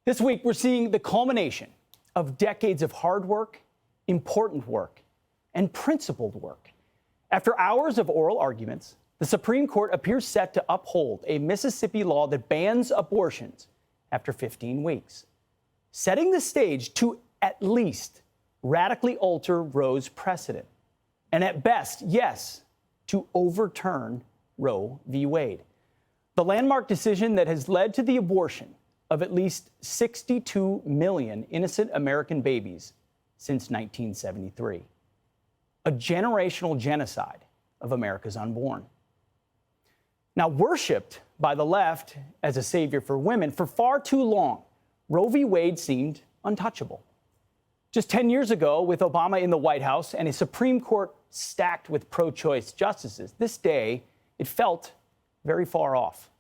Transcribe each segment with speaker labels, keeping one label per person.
Speaker 1: This week, we're seeing the culmination of decades of hard work, important work, and principled work. After hours of oral arguments, the Supreme Court appears set to uphold a Mississippi law that bans abortions after 15 weeks, setting the stage to at least radically alter Roe's precedent, and at best, yes, to overturn Roe v. Wade, the landmark decision that has led to the abortion of at least 62 million innocent American babies since 1973. A generational genocide of America's unborn. Now, worshipped by the left as a savior for women, for far too long, Roe v. Wade seemed untouchable. Just 10 years ago, with Obama in the White House and a Supreme Court stacked with pro-choice justices, this day, it felt very far off.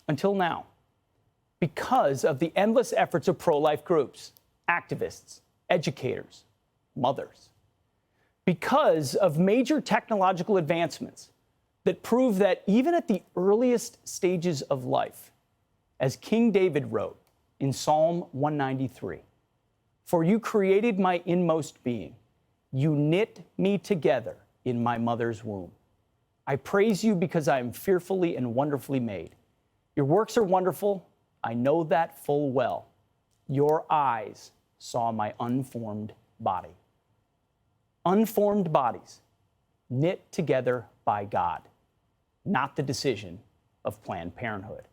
Speaker 1: Until now. Because of the endless efforts of pro-life groups, activists, educators, mothers. Because of major technological advancements that prove that even at the earliest stages of life, as King David wrote in Psalm 193, "For you created my inmost being. You knit me together in my mother's womb. I praise you because I am fearfully and wonderfully made. Your works are wonderful. I know that full well. Your eyes saw my unformed body." Unformed bodies knit together by God, not the decision of Planned Parenthood.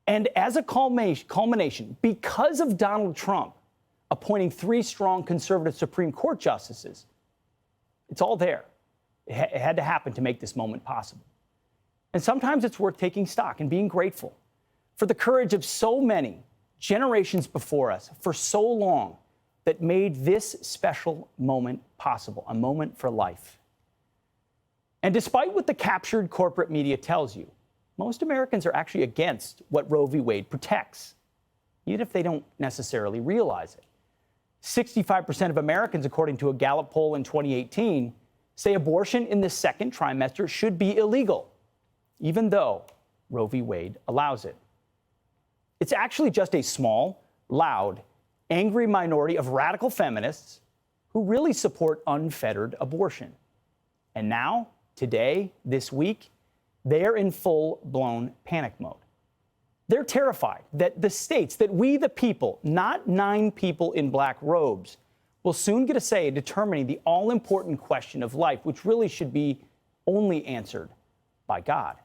Speaker 1: And as a culmination, because of Donald Trump appointing 3 strong conservative Supreme Court justices, it's all there. It had to happen to make this moment possible. And sometimes it's worth taking stock and being grateful for the courage of so many generations before us for so long that made this special moment possible, a moment for life. And despite what the captured corporate media tells you, most Americans are actually against what Roe v. Wade protects, even if they don't necessarily realize it. 65% of Americans, according to a Gallup poll in 2018, say abortion in the second trimester should be illegal, even though Roe v. Wade allows it. It's actually just a small, loud, angry minority of radical feminists who really support unfettered abortion. And now, today, this week, they're in full-blown panic mode. They're terrified that the states, that we the people, not 9 people in black robes, will soon get a say in determining the all-important question of life, which really should be only answered by God.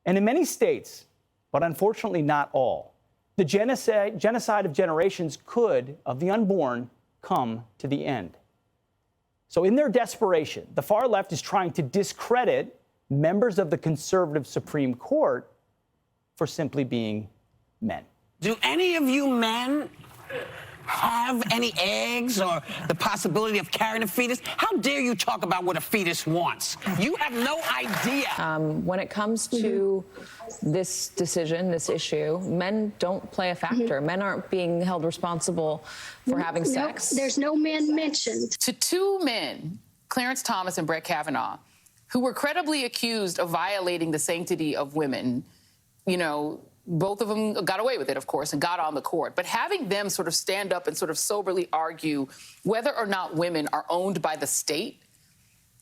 Speaker 1: And in many states, but unfortunately not all, the genocide of generations could, of the unborn, come to the end. So in their desperation, the far left is trying to discredit members of the conservative Supreme Court for simply being men.
Speaker 2: Do any of you men have any eggs or the possibility of carrying a fetus? How dare you talk about what a fetus wants? You have no idea.
Speaker 3: When it comes to this decision, this issue, men don't play a factor. Men aren't being held responsible for having sex.
Speaker 4: There's no men mentioned.
Speaker 5: To 2 men, Clarence Thomas and Brett Kavanaugh, who were credibly accused of violating the sanctity of women, you know, both of them got away with it, of course, and got on the court. But having them sort of stand up and sort of soberly argue whether or not women are owned by the state,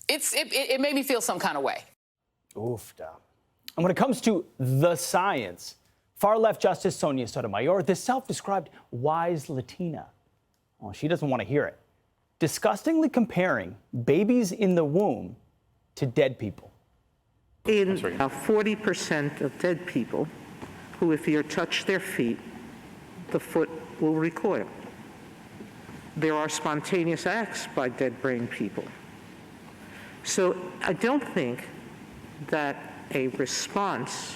Speaker 5: it made me feel some kind of way.
Speaker 1: Oofda. And when it comes to the science, far-left Justice Sonia Sotomayor, the self-described wise Latina, well, she doesn't want to hear it, disgustingly comparing babies in the womb to dead people.
Speaker 6: In 40% of dead people, who, if you touch their feet, the foot will recoil. There are spontaneous acts by dead brain people. So I don't think that a response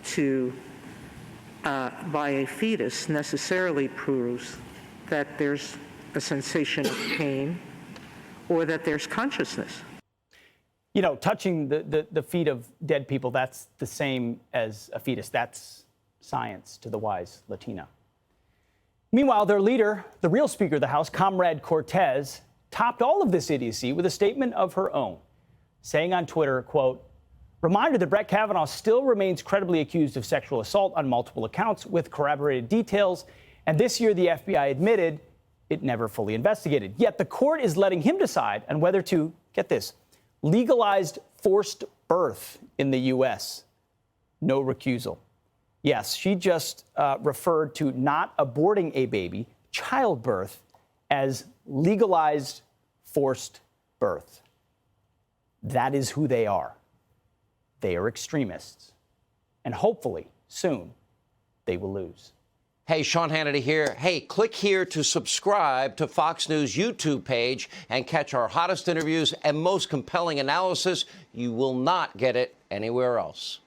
Speaker 6: to by a fetus necessarily proves that there's a sensation of pain or that there's consciousness.
Speaker 1: You know, touching the feet of dead people, that's the same as a fetus. That's science to the wise Latina. Meanwhile, their leader, the real Speaker of the House, Comrade Cortez, topped all of this idiocy with a statement of her own, saying on Twitter, quote, Reminder that Brett Kavanaugh still remains credibly accused of sexual assault on multiple accounts with corroborated details. And this year, the FBI admitted it never fully investigated. Yet the court is letting him decide on whether to, get this, legalized forced birth in the U.S. No recusal. Yes, she just referred to not aborting a baby, childbirth, as legalized forced birth. That is who they are. They are extremists. And hopefully, soon, they will lose.
Speaker 4: Hey, Sean Hannity here. Hey, click here to subscribe to Fox News YouTube page and catch our hottest interviews and most compelling analysis. You will not get it anywhere else.